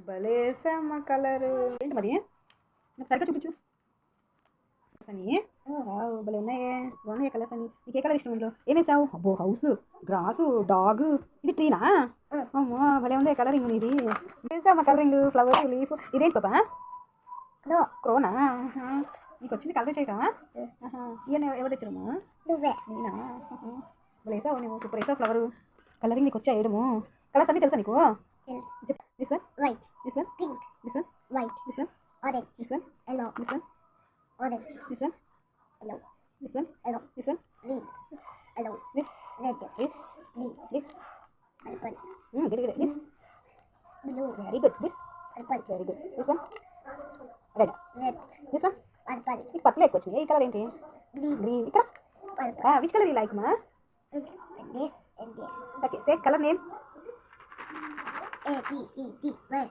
భలే వేసామ్మా కలరు. ఏంటి మరి నాకు సరిగ్గా చూపించు అని. భలే ఉన్నాయే, బాగున్నాయి కలర్స్ అని. నీకు ఏ కలర్ ఇష్టం ఇంట్లో? ఏం వేసావు? అబ్బో, హౌస్, గ్రాసు, డాగ్, ఇది ట్రీనా? అమ్మో భలే ఉంది కలరింగ్ ఇది. వేసామ్మా కలరింగ్, ఫ్లవర్స్, లీఫ్. ఇదేంటి పాపా? క్రోనా? నీకు వచ్చింది కలర్ చేయటం? ఇవన్నీ ఎవరు తెచ్చారమ్మా? నేనా? భలే వేసావు నువ్వు, సూపర్ వేసావు ఫ్లవరు. కలరింగ్ నీకు వచ్చా వేయడము? కలర్స్ అన్నీ తెలుసా నీకు? This one, White, this one, pink, this one, white, this one, orange, this one, yellow, this one, orange, this one, yellow, this one, yellow, this one, green, yellow, this, red, this, green, this. purple, Very good. This, blue, very good. This, purple, very good. This one, red. red, This one, purple, నీకు purple ఎక్కువ వచ్చింది. ఈ colour ఏంటి? green, green. ఇక్కడ purple, which colour you like మా? and this, and this. Okay, say colour name. A, B, C, D, Y.